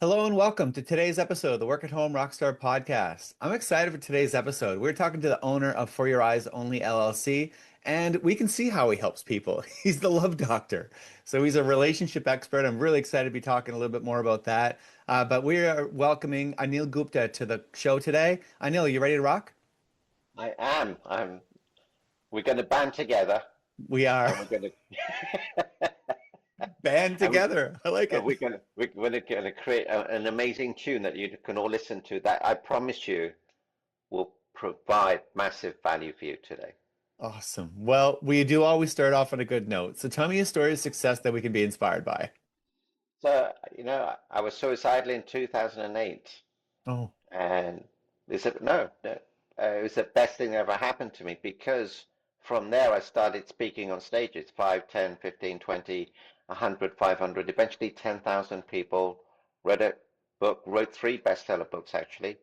Hello and welcome to today's episode of the Work at Home Rockstar Podcast. I'm excited for today's episode. We're talking to the owner of For Your Eyes Only LLC, and we can see how he helps people. He's the love doctor. So he's a relationship expert. I'm really excited to be talking a little bit more about that. But we are welcoming Anil Gupta to the show today. Anil, you ready to rock? I am. We're going to band together, We are and we're going to, band and we, together. I like and it. we're going to create an amazing tune that you can all listen to. That I promise you will provide massive value for you today. Awesome. Well, we do always start off on a good note. So tell me a story of success that we can be inspired by. So, I was suicidal in 2008, Oh. and they said no, it was the best thing that ever happened to me because from there I started speaking on stages, 5, 10, 15, 20, 100, 500, eventually 10,000 people, read a book, wrote three bestseller books actually,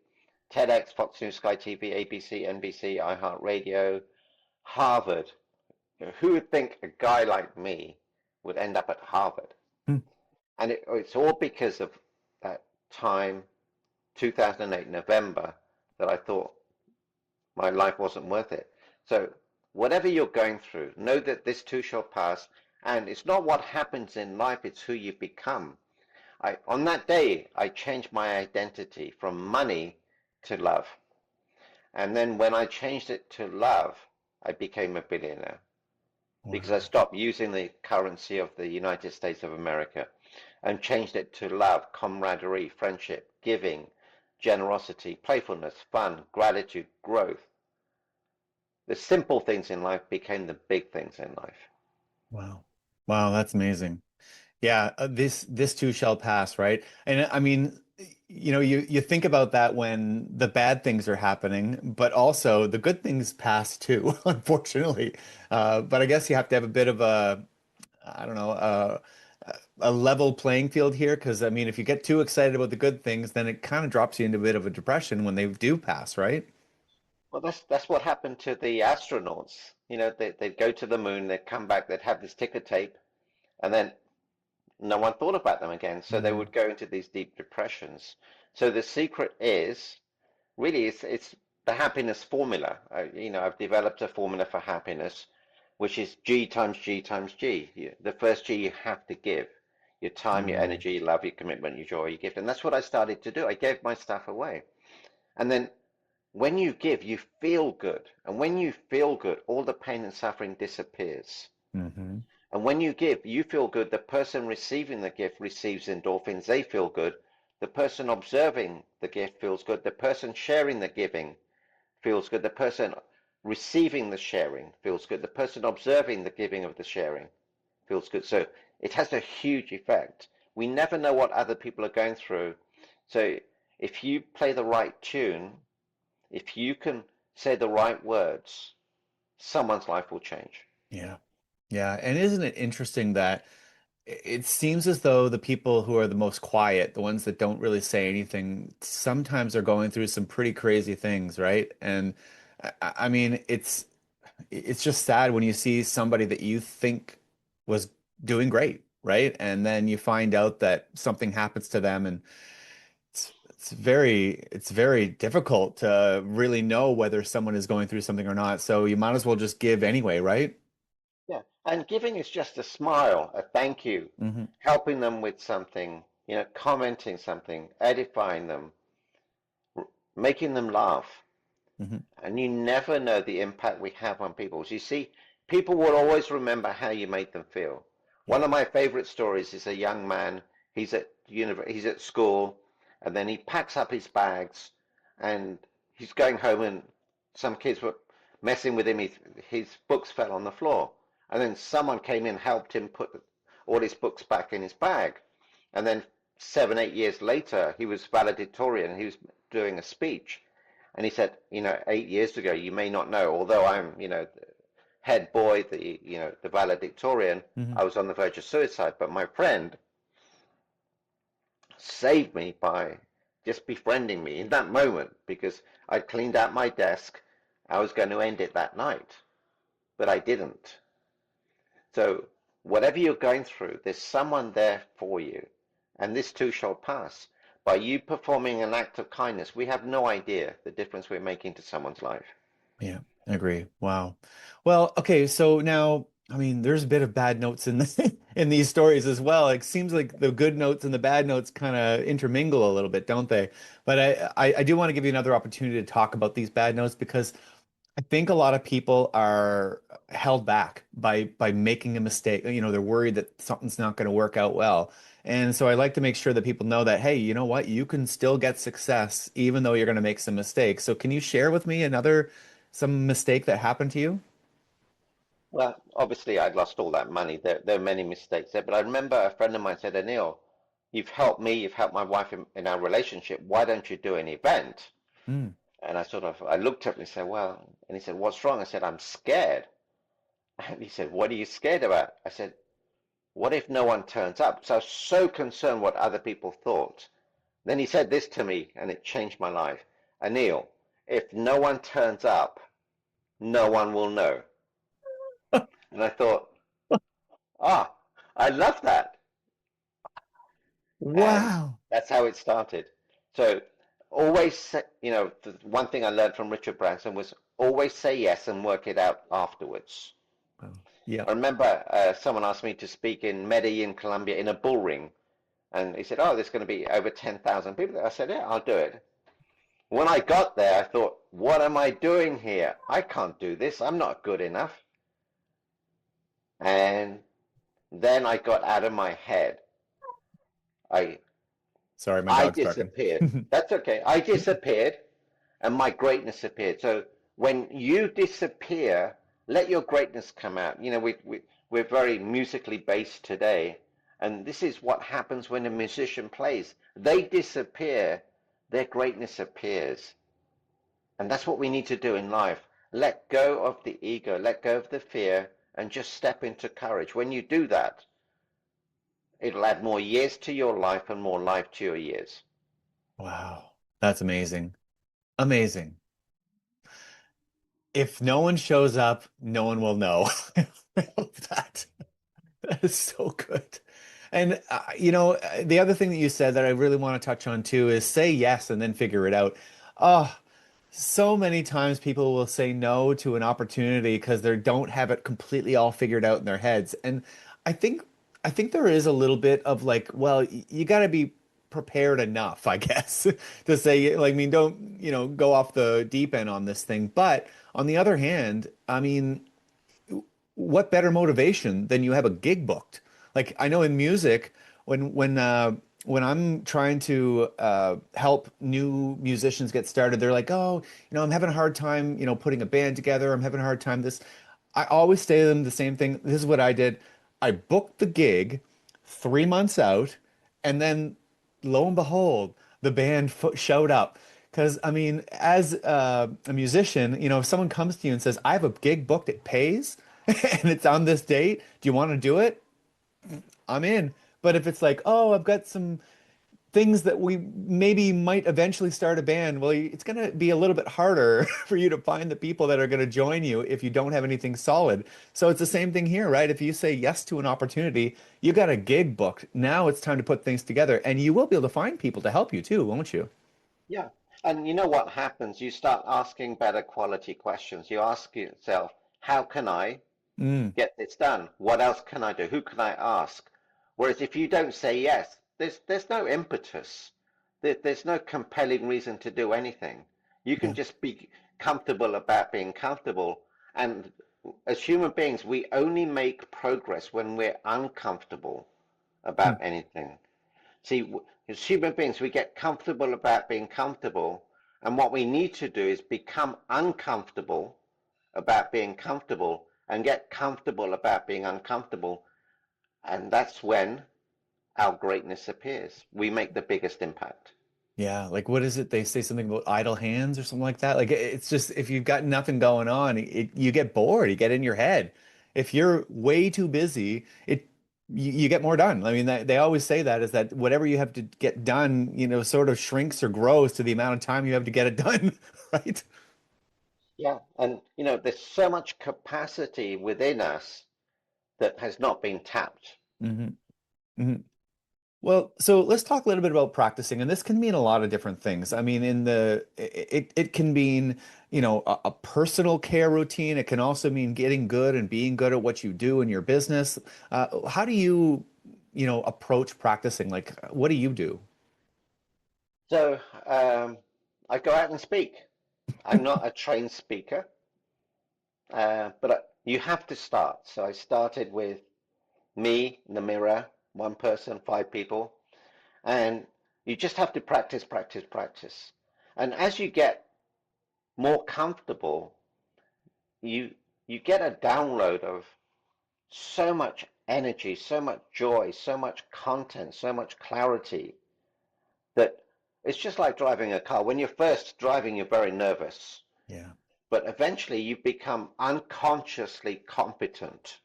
TEDx, Fox News, Sky TV, ABC, NBC, iHeartRadio, Harvard. Who would think a guy like me would end up at Harvard? Hmm. And it's all because of that time, 2008, November, that I thought my life wasn't worth it. So whatever you're going through, know that this too shall pass. And it's not what happens in life, it's who you become. On that day, I changed my identity from money to love. And then when I changed it to love, I became a billionaire because I Wow. stopped using the currency of the United States of America and changed it to love, camaraderie, friendship, giving, generosity, playfulness, fun, gratitude, growth. The simple things in life became the big things in life. Wow. Wow, that's amazing. Yeah, this too shall pass, right? And I mean, you think about that when the bad things are happening, but also the good things pass too, unfortunately. But I guess you have to have a bit of a, I don't know, a level playing field here, because I mean, if you get too excited about the good things, then it kind of drops you into a bit of a depression when they do pass, right? Well, that's what happened to the astronauts. They'd go to the moon, they'd come back, they'd have this ticker tape, and then no one thought about them again. So they Mm, would go into these deep depressions. So the secret is really it's the happiness formula. I've developed a formula for happiness, which is G times G times G. The first G you have to give. Your time, your mm, energy, your love, your commitment, your joy, your gift. And that's what I started to do. I gave my stuff away. And then when you give, you feel good. And when you feel good, all the pain and suffering disappears. hmm. And when you give, you feel good. The person receiving the gift receives endorphins. They feel good. The person observing the gift feels good. The person sharing the giving feels good. The person receiving the sharing feels good. The person observing the giving of the sharing feels good. So it has a huge effect. We never know what other people are going through. So if you play the right tune, if you can say the right words, someone's life will change. Yeah. Yeah. And isn't it interesting that it seems as though the people who are the most quiet, the ones that don't really say anything, sometimes are going through some pretty crazy things, right? And I mean, it's just sad when you see somebody that you think was doing great, right? And then you find out that something happens to them, and it's very difficult to really know whether someone is going through something or not. So you might as well just give anyway, right? Yeah. And giving is just a smile, a thank you, Hmm. helping them with something, commenting something, edifying them, making them laugh. Hmm. And you never know the impact we have on people. So you see, people will always remember how you made them feel. One Yeah. of my favorite stories is a young man. He's at school, and then he packs up his bags, and he's going home, and some kids were messing with him. His books fell on the floor, and then someone came in, helped him put all his books back in his bag, and then 7, 8 years later, he was valedictorian. He was doing a speech. And he said, 8 years ago, you may not know, although I'm, the head boy, the valedictorian, Hmm. I was on the verge of suicide. But my friend saved me by just befriending me in that moment because I cleaned out my desk. I was going to end it that night, but I didn't. So whatever you're going through, there's someone there for you, and this too shall pass. by you performing an act of kindness, we have no idea the difference we're making to someone's life. Yeah, I agree. Wow. Well, okay, so now, I mean, there's a bit of bad notes in in these stories as well. It seems like the good notes and the bad notes kind of intermingle a little bit, don't they? But I do want to give you another opportunity to talk about these bad notes because I think a lot of people are held back by making a mistake. You know, they're worried that something's not going to work out well. And so I like to make sure that people know that, hey, you know what? You can still get success even though you're going to make some mistakes. So can you share with me some mistake that happened to you? Well, obviously, I'd lost all that money. There are many mistakes there, but I remember a friend of mine said, Anil, you've helped me, you've helped my wife in our relationship. Why don't you do an event? Mm. And I looked up and he said, well, and he said, what's wrong? I said, I'm scared. And he said, what are you scared about? I said, what if no one turns up? So I was so concerned what other people thought. Then he said this to me, and it changed my life. Anil, if no one turns up, no one will know. And I thought, ah, I love that. And Wow. that's how it started. So always, the one thing I learned from Richard Branson was always say yes and work it out afterwards. Wow. Yeah. I remember someone asked me to speak in Medellin, Colombia, in a bull ring. And he said, oh, there's going to be over 10,000 people there. I said, yeah, I'll do it. When I got there, I thought, what am I doing here? I can't do this. I'm not good enough. And then I got out of my head. I Sorry, my I dog's barking. disappeared. That's okay. I disappeared and my greatness appeared. So when you disappear, let your greatness come out. We're very musically based today. And this is what happens when a musician plays. They disappear, their greatness appears. And that's what we need to do in life. Let go of the ego, let go of the fear, and just step into courage. When you do that, it'll add more years to your life and more life to your years. Wow. That's amazing. Amazing. If no one shows up, no one will know. I love that. That is so good. And the other thing that you said that I really want to touch on too is say yes and then figure it out. Oh, so many times people will say no to an opportunity because they don't have it completely all figured out in their heads. And I think I think there is a little bit of like, well, you got to be prepared enough, I guess, to say like, I mean, don't, go off the deep end on this thing. But on the other hand, I mean, what better motivation than you have a gig booked? Like I know in music, when I'm trying to help new musicians get started, they're like, "Oh, I'm having a hard time, putting a band together. I'm having a hard time this." I always say to them the same thing. This is what I did. I booked the gig 3 months out, and then lo and behold, the band fo showed up. Because I mean, as a musician, if someone comes to you and says, "I have a gig booked, it pays." and it's on this date. Do you want to do it? I'm in. But if it's like, oh, I've got some things that we maybe might eventually start a band, well, it's going to be a little bit harder for you to find the people that are going to join you if you don't have anything solid. So it's the same thing here, right? If you say yes to an opportunity, you got a gig booked. Now it's time to put things together, and you will be able to find people to help you too, won't you? Yeah. And you know what happens? You start asking better quality questions. You ask yourself, how can I Mm, get this done? What else can I do? Who can I ask? Whereas if you don't say yes, there's no impetus. There's no compelling reason to do anything. You can yeah. just be comfortable about being comfortable. And as human beings, we only make progress when we're uncomfortable Mm, about anything. See, as human beings, we get comfortable about being comfortable. And what we need to do is become uncomfortable about being comfortable and get comfortable about being uncomfortable. And that's when our greatness appears. We make the biggest impact. yeah. Like, what is it? They say something about idle hands or something like that. Like, it's just if you've got nothing going on, you get bored. You get in your head. If you're way too busy, you get more done. I mean, they always say that is that whatever you have to get done, sort of shrinks or grows to the amount of time you have to get it done, right? Yeah. And, there's so much capacity within us that has not been tapped. Hmm. Hmm. Well, so let's talk a little bit about practicing, and this can mean a lot of different things. I mean, it can mean, a personal care routine. It can also mean getting good and being good at what you do in your business. How do you, approach practicing? Like, what do you do? So I go out and speak. I'm not a trained speaker, but you have to start. So I started with me in the mirror, one person, five people, and you just have to practice, practice, practice. And as you get more comfortable, you you get a download of so much energy, so much joy, so much content, so much clarity that it's just like driving a car. When you're first driving, you're very nervous, Yeah. but eventually you become unconsciously competent,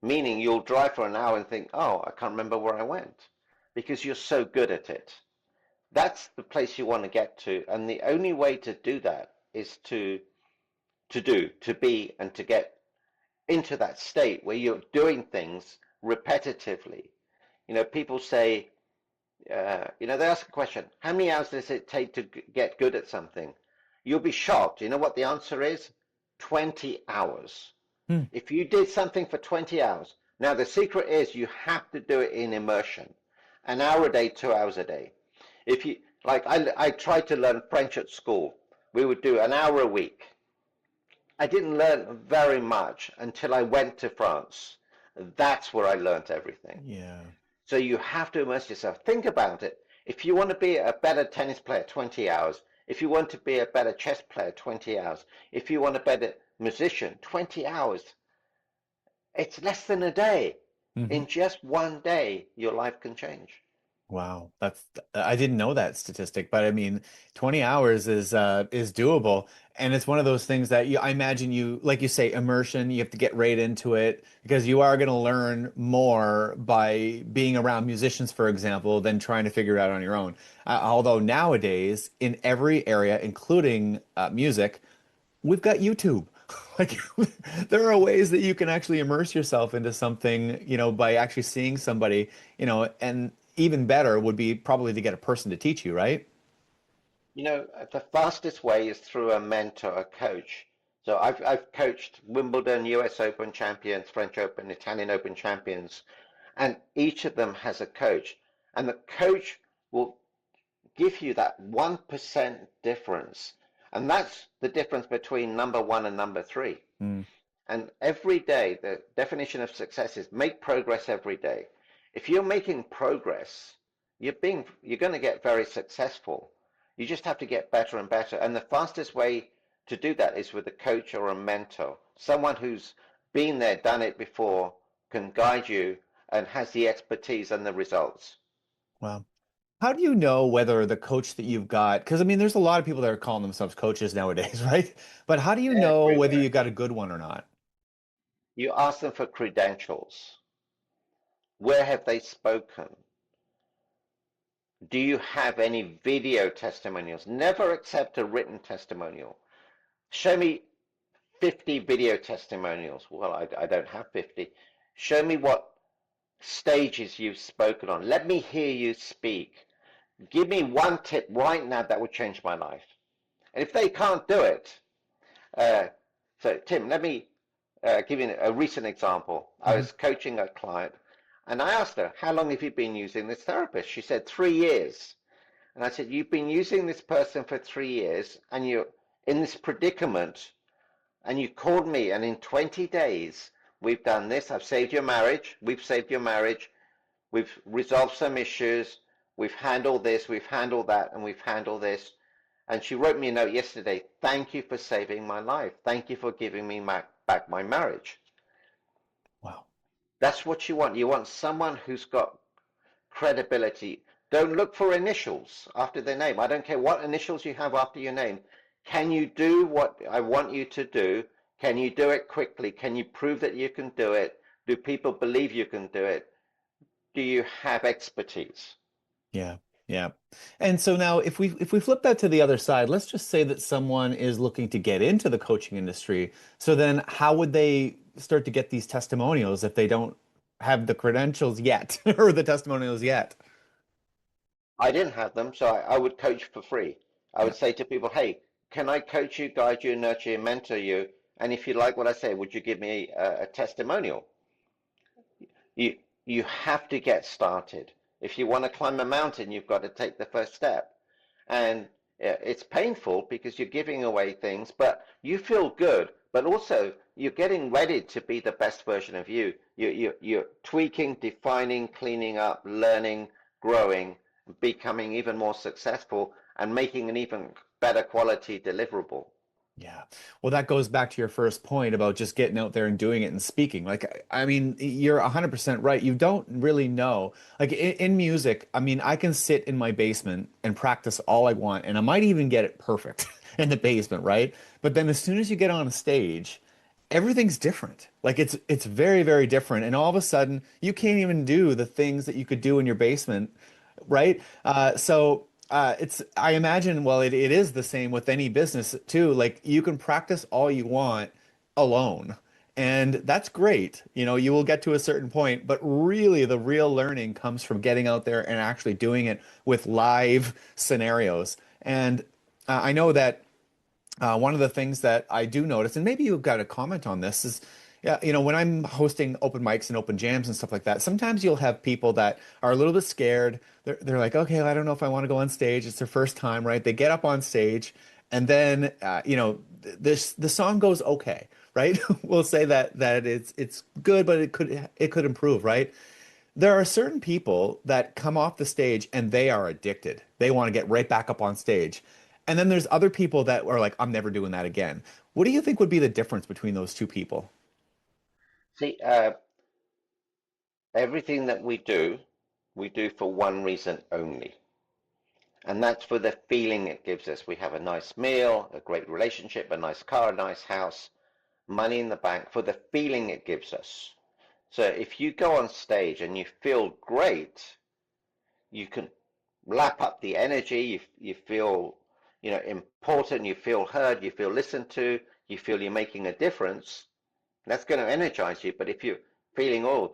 meaning you'll drive for an hour and think, oh, I can't remember where I went because you're so good at it. That's the place you want to get to. And the only way to do that is to be, and to get into that state where you're doing things repetitively. People say, they ask a question, how many hours does it take to get good at something? You'll be shocked. You know what the answer is? 20 hours. Hmm. If you did something for 20 hours, now the secret is you have to do it in immersion, an hour a day, 2 hours a day. If you like, I tried to learn French at school. We would do an hour a week. I didn't learn very much until I went to France. That's where I learned everything. Yeah. So you have to immerse yourself. Think about it. If you want to be a better tennis player, 20 hours. If you want to be a better chess player, 20 hours. If you want a better musician, 20 hours. It's less than a day. Mhm. In just one day, your life can change. Wow, I didn't know that statistic, but I mean, 20 hours is doable. And it's one of those things that I imagine you, like you say, immersion, you have to get right into it because you are going to learn more by being around musicians, for example, than trying to figure it out on your own. Although nowadays, in every area, including music, we've got YouTube. Like there are ways that you can actually immerse yourself into something, by actually seeing somebody, and even better would be probably to get a person to teach you, right? The fastest way is through a mentor, a coach. So I've coached Wimbledon, US Open champions, French Open, Italian Open champions, and each of them has a coach. And the coach will give you that 1% difference. And that's the difference between number one and number three. Mm, And every day, the definition of success is make progress every day. If you're making progress, you're going to get very successful. You just have to get better and better. And the fastest way to do that is with a coach or a mentor, someone who's been there, done it before, can guide you and has the expertise and the results. wow. How do you know whether the coach that you've got, because I mean, there's a lot of people that are calling themselves coaches nowadays, right? But how do you know whether Everywhere. you got a good one or not? You ask them for credentials. Where have they spoken? Do you have any video testimonials? Never accept a written testimonial. Show me 50 video testimonials. Well, I don't have 50. Show me what stages you've spoken on. Let me hear you speak. Give me one tip right now that would change my life. And if they can't do it, uh, so Tim, let me give you a recent example. I Mhm. was coaching a client and I asked her, how long have you been using this therapist? She said, 3 years. And I said, you've been using this person for 3 years and you're in this predicament and you called me and in 20 days, we've done this. I've saved your marriage. We've saved your marriage. We've resolved some issues. We've handled this. We've handled that. And we've handled this. And she wrote me a note yesterday. Thank you for saving my life. Thank you for giving me back my marriage. Wow. That's what you want. You want someone who's got credibility. Don't look for initials after their name. I don't care what initials you have after your name. Can you do what I want you to do? Can you do it quickly? Can you prove that you can do it? Do people believe you can do it? Do you have expertise? Yeah, yeah. And so now if we flip that to the other side, let's just say that someone is looking to get into the coaching industry. So then how would they start to get these testimonials if they don't? have the credentials yet or the testimonials yet. I didn't have them, so I would coach for free. I Yeah. would say to people, hey, can I coach you, guide you, nurture you, mentor you? And if you like what I say, would you give me a testimonial? You you have to get started. If you want to climb a mountain, you've got to take the first step. And it's painful because you're giving away things, but you feel good. But also, you're getting ready to be the best version of you. You're tweaking, defining, cleaning up, learning, growing, becoming even more successful, and making an even better quality deliverable. Yeah. Well, that goes back to your first point about just getting out there and doing it and speaking. Like, I mean, you're 100% right. You don't really know. Like in music, I mean, I can sit in my basement and practice all I want, and I might even get it perfect in the basement, right? But then as soon as you get on a stage, everything's different. Like it's very, very different. And all of a sudden, you can't even do the things that you could do in your basement, right? It's I imagine, well, it is the same with any business too. Like you can practice all you want alone. And that's great. You know, you will get to a certain point, but really the real learning comes from getting out there and actually doing it with live scenarios. And I know that one of the things that I do notice, and maybe you've got a comment on this, is yeah, you know, when I'm hosting open mics and open jams and stuff like that, sometimes you'll have people that are a little bit scared. They're like, okay, well, I don't know if I want to go on stage. It's their first time, right? They get up on stage, and then you know, the song goes okay, right? We'll say that it's good, but it could improve, right? There are certain people that come off the stage and they are addicted. They want to get right back up on stage. And then there's other people that are like, I'm never doing that again. What do you think would be the difference between those two people? See, everything that we do for one reason only. And that's for the feeling it gives us. We have a nice meal, a great relationship, a nice car, a nice house, money in the bank for the feeling it gives us. So if you go on stage and you feel great, you can lap up the energy, you feel, important, you feel heard, you feel listened to, you feel you're making a difference. That's going to energize you. But if you're feeling, oh,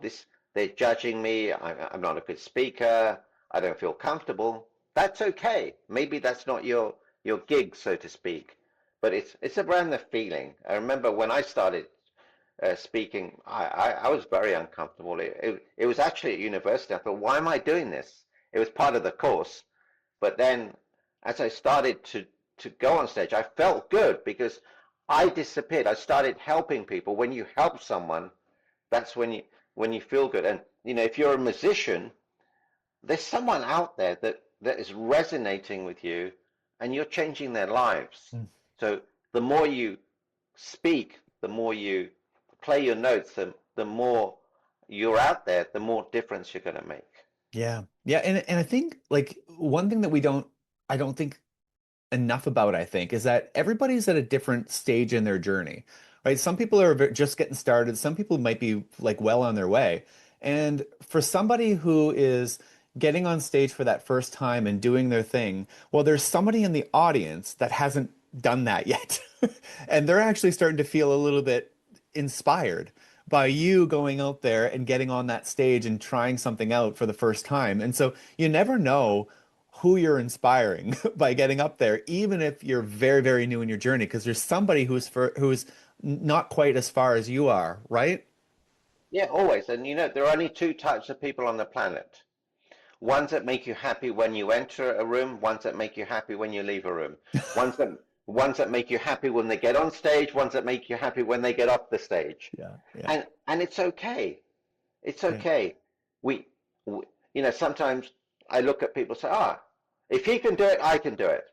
they're judging me, I'm not a good speaker, I don't feel comfortable, that's okay. Maybe that's not your gig, so to speak. But it's around the feeling. I remember when I started speaking, I was very uncomfortable. It was actually at university. I thought, why am I doing this? It was part of the course. But then as I started to go on stage, I felt good because I disappeared. I started helping people. When you help someone, that's when you feel good. And if you're a musician, there's someone out there that is resonating with you and you're changing their lives. Mm. So the more you speak, the more you play your notes, the more you're out there, the more difference you're going to make. Yeah. Yeah. And I think like one thing that I don't think enough about, I think, is that everybody's at a different stage in their journey, right? Some people are just getting started. Some people might be like well on their way. And for somebody who is getting on stage for that first time and doing their thing, well, there's somebody in the audience that hasn't done that yet. And they're actually starting to feel a little bit inspired by you going out there and getting on that stage and trying something out for the first time. And so you never know who you're inspiring by getting up there, even if you're very, very new in your journey, because there's somebody who's not quite as far as you are, right? Yeah, always. And there are only two types of people on the planet. Ones that make you happy when you enter a room, ones that make you happy when you leave a room. Ones that ones that make you happy when they get on stage, ones that make you happy when they get off the stage. Yeah, yeah, And it's okay. It's yeah. okay. We, we sometimes I look at people and say, if he can do it, I can do it.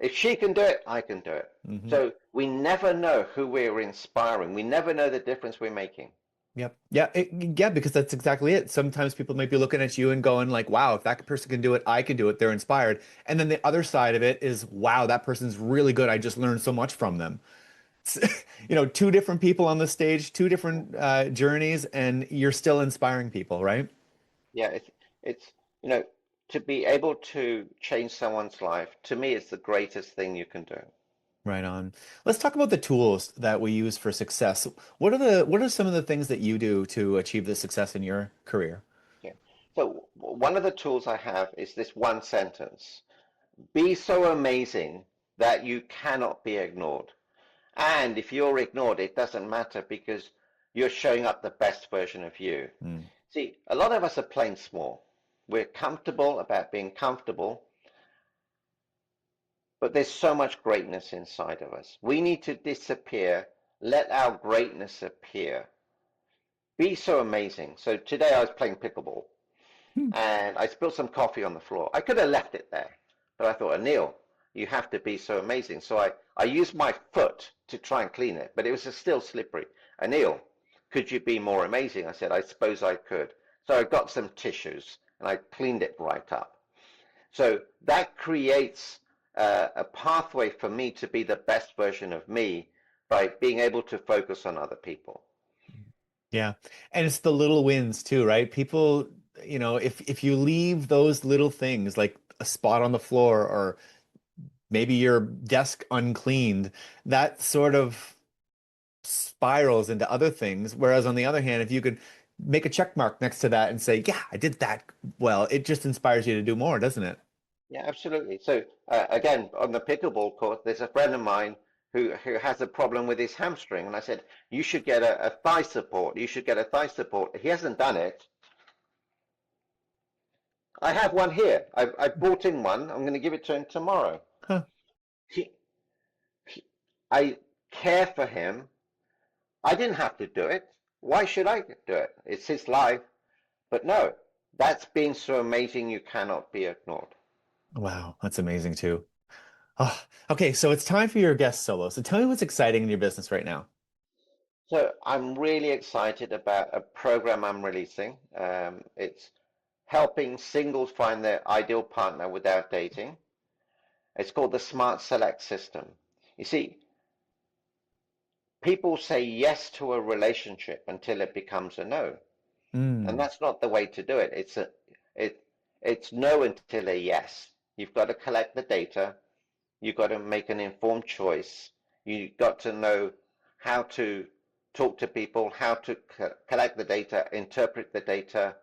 If she can do it, I can do it. Hmm. So we never know who we're inspiring. We never know the difference we're making. Yep. Yeah, yeah, because that's exactly it. Sometimes people might be looking at you and going like, wow, if that person can do it, I can do it. They're inspired. And then the other side of it is, wow, that person's really good. I just learned so much from them. Two different people on the stage, two different journeys, and you're still inspiring people, right? Yeah, it's to be able to change someone's life, to me, it's the greatest thing you can do. Right on. Let's talk about the tools that we use for success. What are some of the things that you do to achieve the success in your career? Okay. So one of the tools I have is this one sentence. Be so amazing that you cannot be ignored. And if you're ignored, it doesn't matter because you're showing up the best version of you. Mm. See, a lot of us are playing small. We're comfortable about being comfortable, but there's so much greatness inside of us. We need to disappear, let our greatness appear. Be so amazing. So today I was playing pickleball Hmm. and I spilled some coffee on the floor. I could have left it there, but I thought, Anil, you have to be so amazing. So I used my foot to try and clean it, but it was still slippery. Anil, could you be more amazing? I said, I suppose I could. So I got some tissues and I cleaned it right up. So that creates a pathway for me to be the best version of me by being able to focus on other people. Yeah. And it's the little wins too, right? People, if you leave those little things like a spot on the floor or maybe your desk uncleaned, that sort of spirals into other things. Whereas on the other hand, if you could make a check mark next to that and say, yeah, I did that well, it just inspires you to do more, doesn't it? Yeah, absolutely. So again, on the pickleball court, there's a friend of mine who has a problem with his hamstring, and I said, you should get a thigh support. You should get a thigh support. He hasn't done it. I have one here. I brought in one. I'm going to give it to him tomorrow. Huh. He, I care for him. I didn't have to do it. Why should I do it? It's his life. But no, that's being so amazing you cannot be ignored. Wow, that's amazing too. Oh, okay, so it's time for your guest solo. So tell me what's exciting in your business right now. So I'm really excited about a program I'm releasing. It's helping singles find their ideal partner without dating. It's called the Smart Select System. You see, people say yes to a relationship until it becomes a no. And Mm, that's not the way to do it. It it's no until a yes. You've got to collect the data. You've got to make an informed choice. You've got to know how to talk to people, how to collect the data, interpret the data,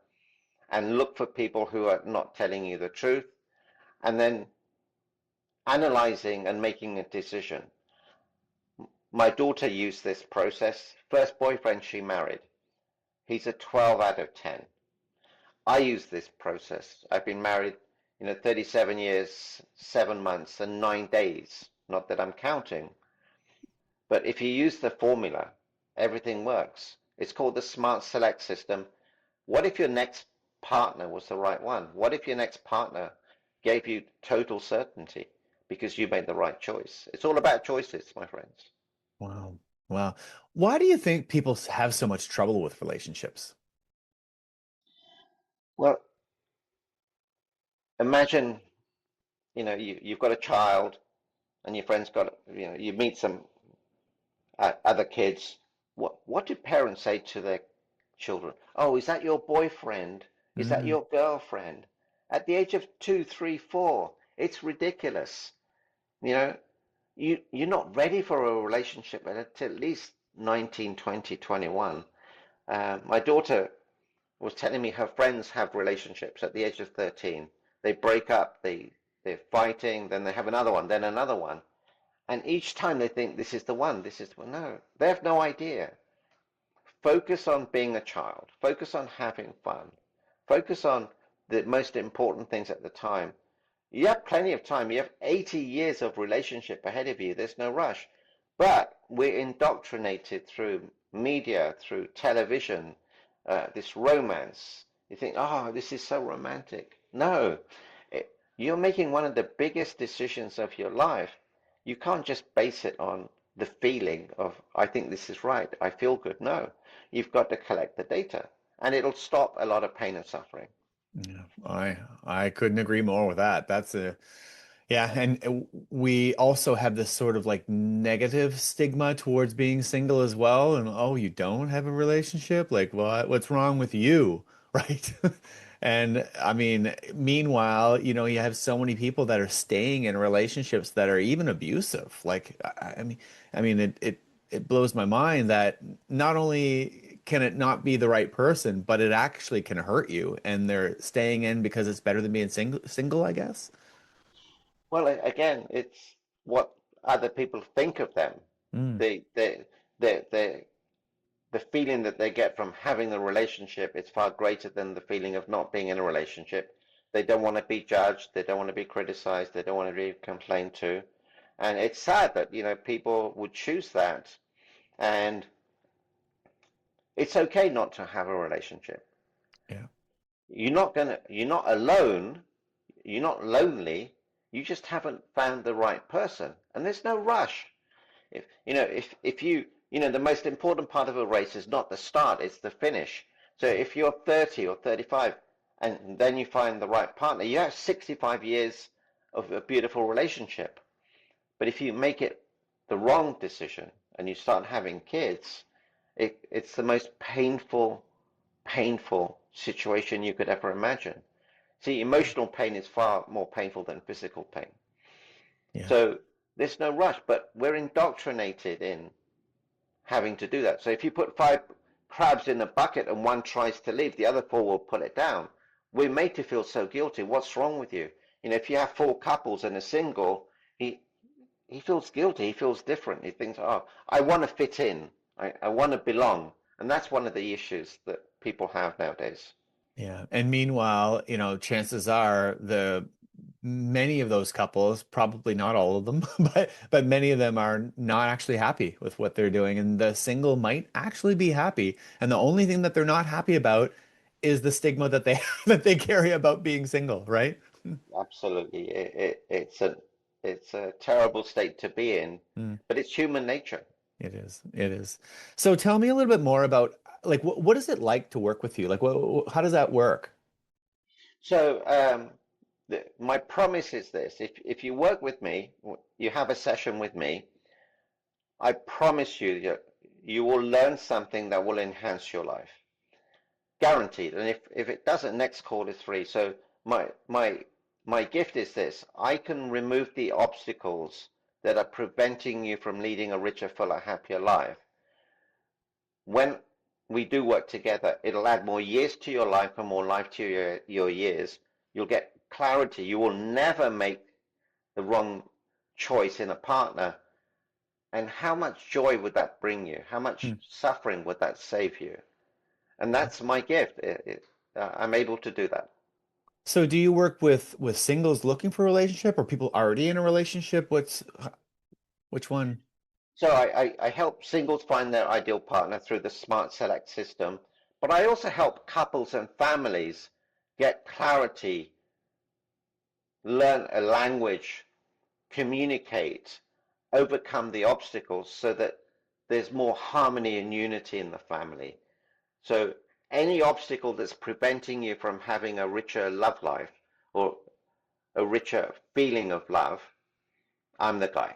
and look for people who are not telling you the truth, and then analyzing and making a decision. My daughter used this process. First boyfriend she married, he's a 12 out of 10. I use this process. I've been married, 37 years, 7 months, and 9 days. Not that I'm counting, but if you use the formula, everything works. It's called the Smart Select System. What if your next partner was the right one? What if your next partner gave you total certainty because you made the right choice? It's all about choices, my friends. wow. Wow. Why do you think people have so much trouble with relationships? Well, imagine, you've got a child and your friend's got, you meet some other kids. What do parents say to their children? Oh, is that your boyfriend? Is that Mm, your girlfriend? At the age of 2, 3, 4, it's ridiculous. You know, you're not ready for a relationship at least 19, 20, 21. My daughter was telling me her friends have relationships at the age of 13. They break up, they're fighting, then they have another one, then another one. And each time they think this is the one, this is the one. No, they have no idea. Focus on being a child. Focus on having fun. Focus on the most important things at the time. You have plenty of time. You have 80 years of relationship ahead of you. There's no rush. But we're indoctrinated through media, through television, this romance. You think, oh, this is so romantic. No, you're making one of the biggest decisions of your life. You can't just base it on the feeling of, I think this is right, I feel good. No, you've got to collect the data, and it'll stop a lot of pain and suffering. yeah, I couldn't agree more with that. That's a Yeah, and we also have this sort of like negative stigma towards being single as well. And oh, you don't have a relationship? Like, what's wrong with you? Right? And I mean, meanwhile, you have so many people that are staying in relationships that are even abusive. Like, I mean, it blows my mind that not only can it not be the right person, but it actually can hurt you, and they're staying in because it's better than being single, I guess. Well, again, it's what other people think of them. Mm, The the the the feeling that they get from having a relationship is far greater than the feeling of not being in a relationship. They don't want to be judged. They don't want to be criticized. They don't want to be complained to. And it's sad that, people would choose that. And it's okay not to have a relationship. yeah. You're not alone. You're not lonely. You just haven't found the right person. And there's no rush. If the most important part of a race is not the start, it's the finish. So if you're 30 or 35 and then you find the right partner, you have 65 years of a beautiful relationship. But if you make it the wrong decision and you start having kids, it's the most painful situation you could ever imagine. See, emotional pain is far more painful than physical pain. Yeah. So there's no rush, but we're indoctrinated in having to do that. So if you put five crabs in a bucket and one tries to leave, the other four will pull it down. We're made to feel so guilty. What's wrong with you? If you have four couples and a single, he feels guilty. He feels different. He thinks, oh, I want to fit in. I want to belong. And that's one of the issues that people have nowadays. Yeah. And meanwhile, chances are the many of those couples, probably not all of them, but many of them are not actually happy with what they're doing. And the single might actually be happy. And the only thing that they're not happy about is the stigma that they that they carry about being single, right? Absolutely. It's a terrible state to be in, Mm, but it's human nature. it is. It is. So tell me a little bit more about like what is it like to work with you? Like how does that work? So my promise is this: if you work with me, you have a session with me, I promise you that you will learn something that will enhance your life, guaranteed. And if it doesn't, next call is free. So my gift is this: I can remove the obstacles that are preventing you from leading a richer, fuller, happier life. When we do work together, it'll add more years to your life and more life to your years. You'll get clarity. You will never make the wrong choice in a partner. And how much joy would that bring you? How much Mm. suffering would that save you? And that's my gift. I'm able to do that. So do you work with singles looking for a relationship or people already in a relationship? Which one? So I help singles find their ideal partner through the Smart Select system, but I also help couples and families get clarity, learn a language, communicate, overcome the obstacles so that there's more harmony and unity in the family. So any obstacle that's preventing you from having a richer love life or a richer feeling of love, I'm the guy.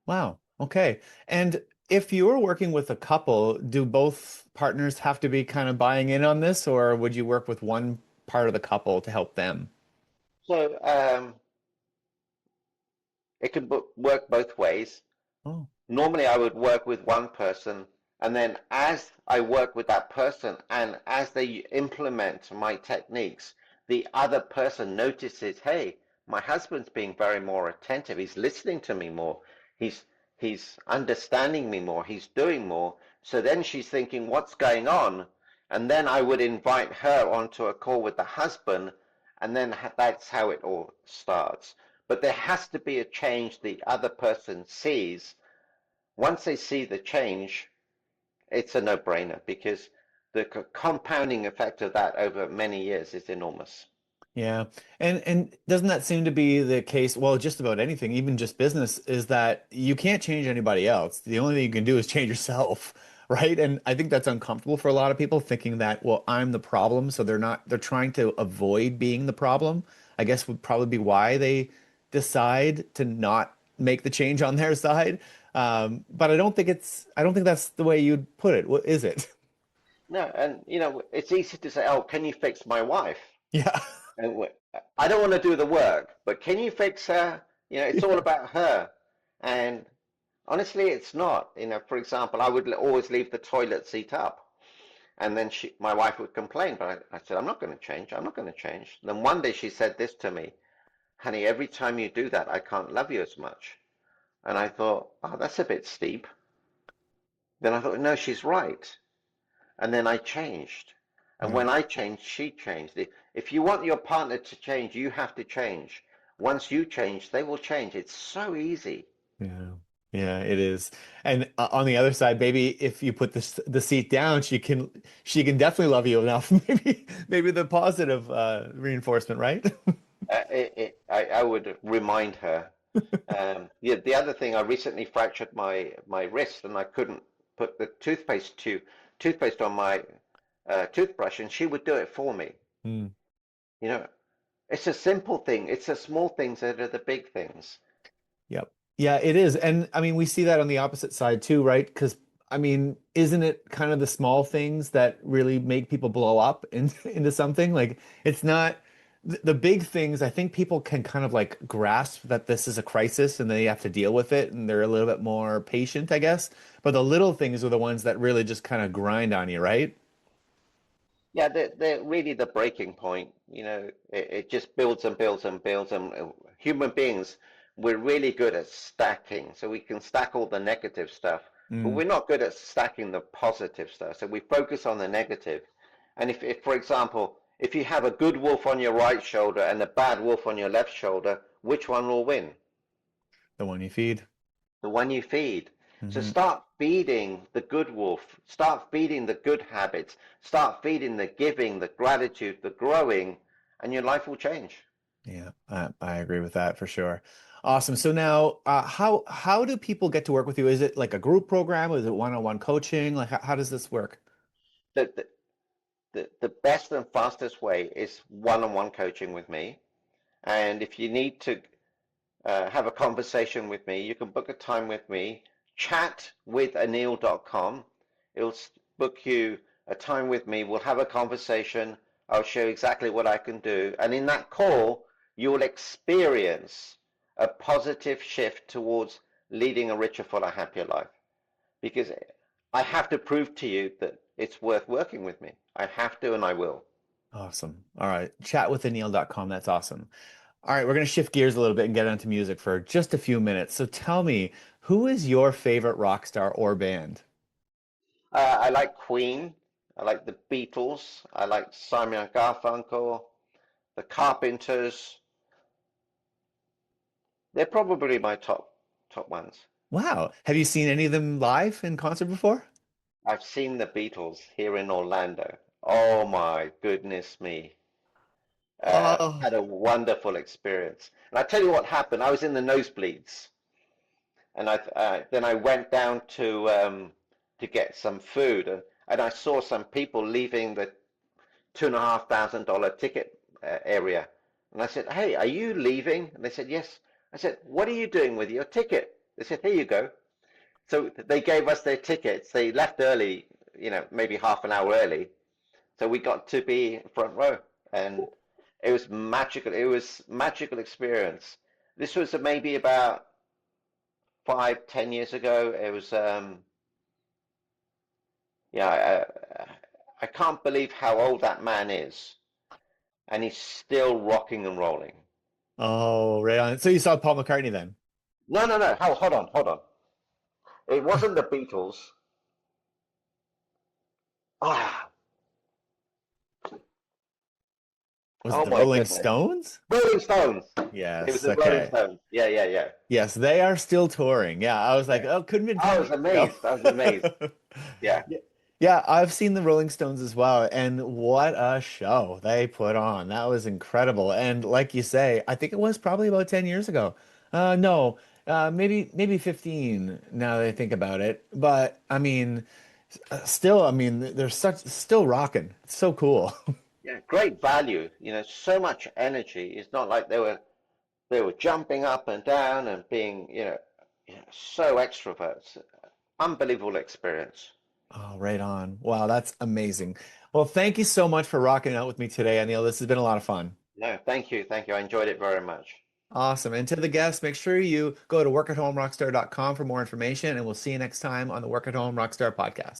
Wow. Okay. And if you're working with a couple, do both partners have to be kind of buying in on this, or would you work with one part of the couple to help them? So it can work both ways. Oh, Normally, I would work with one person, and then as I work with that person and as they implement my techniques, the other person notices, hey, my husband's being very more attentive. He's listening to me more. He's he's understanding me more. He's doing more. So then she's thinking, what's going on? And then I would invite her onto a call with the husband, and then that's how it all starts. But there has to be a change the other person sees. Once they see the change, it's a no-brainer because the compounding effect of that over many years is enormous. yeah. And doesn't that seem to be the case? Well, just about anything, even just business, is that you can't change anybody else. The only thing you can do is change yourself, right? And I think that's uncomfortable for a lot of people thinking that, well, I'm the problem, so they're trying to avoid being the problem. I guess would probably be why they decide to not make the change on their side. But I don't think that's the way you'd put it. What is it? No, and it's easy to say, "Oh, can you fix my wife?" Yeah. And I don't want to do the work, but can you fix her? It's all Yeah. about her. And honestly, it's not. For example, I would always leave the toilet seat up. And then my wife would complain, but I said, I'm not going to change. I'm not going to change. Then one day she said this to me, honey, every time you do that, I can't love you as much. And I thought, oh, that's a bit steep. Then I thought, no, she's right. And then I changed. And Right. when I changed, she changed. If you want your partner to change, you have to change. Once you change, they will change. It's so easy. Yeah. Yeah, it is. And on the other side, maybe if you put the seat down, she can definitely love you enough. Maybe the positive reinforcement, right? I would remind her. Yeah, the other thing, I recently fractured my wrist, and I couldn't put the toothpaste on my toothbrush, and she would do it for me. Hmm. You know, it's a simple thing. It's the small things that are the big things. Yep. Yeah, it is. And I mean, we see that on the opposite side too, right? Because I mean, isn't it kind of the small things that really make people blow up into something? Like it's not the big things. I think people can kind of like grasp that this is a crisis and they have to deal with it and they're a little bit more patient, I guess. But the little things are the ones that really just kind of grind on you, right? Yeah, they're really the breaking point. It just builds and builds and builds. And human beings, we're really good at stacking. So we can stack all the negative stuff, but Mm, we're not good at stacking the positive stuff. So we focus on the negative. And if, for example, if you have a good wolf on your right shoulder and a bad wolf on your left shoulder, which one will win? the one you feed. The one you feed. So Hmm. start feeding the good wolf, start feeding the good habits, start feeding the giving, the gratitude, the growing, and your life will change. Yeah, I agree with that for sure. Awesome. So now, how do people get to work with you? Is it like a group program? Is it one-on-one coaching? Like how does this work? The, the, the best and fastest way is one-on-one coaching with me. And if you need to have a conversation with me, you can book a time with me, chatwithanil.com. It'll book you a time with me. We'll have a conversation. I'll show you exactly what I can do. And in that call, you'll experience a positive shift towards leading a richer, fuller, happier life. Because I have to prove to you that it's worth working with me. I have to, and I will. Awesome. All right. Chatwithanil.com. That's awesome. All right, we're going to shift gears a little bit and get onto music for just a few minutes. So tell me, who is your favorite rock star or band? I like Queen. I like the Beatles. I like Simon and Garfunkel, the Carpenters. They're probably my top ones. Wow. Have you seen any of them live in concert before? I've seen the Beatles here in Orlando. Oh my goodness me. Oh, Had a wonderful experience. And I tell you what happened. I was in the nosebleeds, and then I went down to get some food, and I saw some people leaving the $2,500 ticket area. And I said, "Hey, are you leaving?" And they said, "Yes." I said, "What are you doing with your ticket?" They said, "Here you go." So they gave us their tickets. They left early, maybe half an hour early. So we got to be front row, and it was magical. It was magical experience. This was maybe about 5, 10 years ago. It was, yeah, I can't believe how old that man is, and he's still rocking and rolling. oh, right on. So you saw Paul McCartney then? No, no, no. Hold on, hold on. It wasn't the Beatles. Ah, Was it oh the my Rolling goodness. Stones? Rolling Stones. It was Yes. the Rolling Okay. Stones. Yeah, yeah, yeah, Yes, they are still touring. Yeah, I was like, yeah. oh, couldn't have been I 10 was years ago. amazed. I was amazed. Yeah. Yeah. Yeah, I've seen the Rolling Stones as well, and what a show they put on. That was incredible. And like you say, I think it was probably about 10 years ago. No, maybe 15 now that I think about it. But I mean, still, I mean, they're still rocking. It's so cool. Yeah, great value. So much energy. It's not like they were jumping up and down and being, so extroverts. Unbelievable experience. Oh, right on. Wow, that's amazing. Well, thank you so much for rocking out with me today, Anil. This has been a lot of fun. No, thank you, thank you. I enjoyed it very much. Awesome. And to the guests, make sure you go to workathomerockstar.com for more information, and we'll see you next time on the Work at Home Rockstar podcast.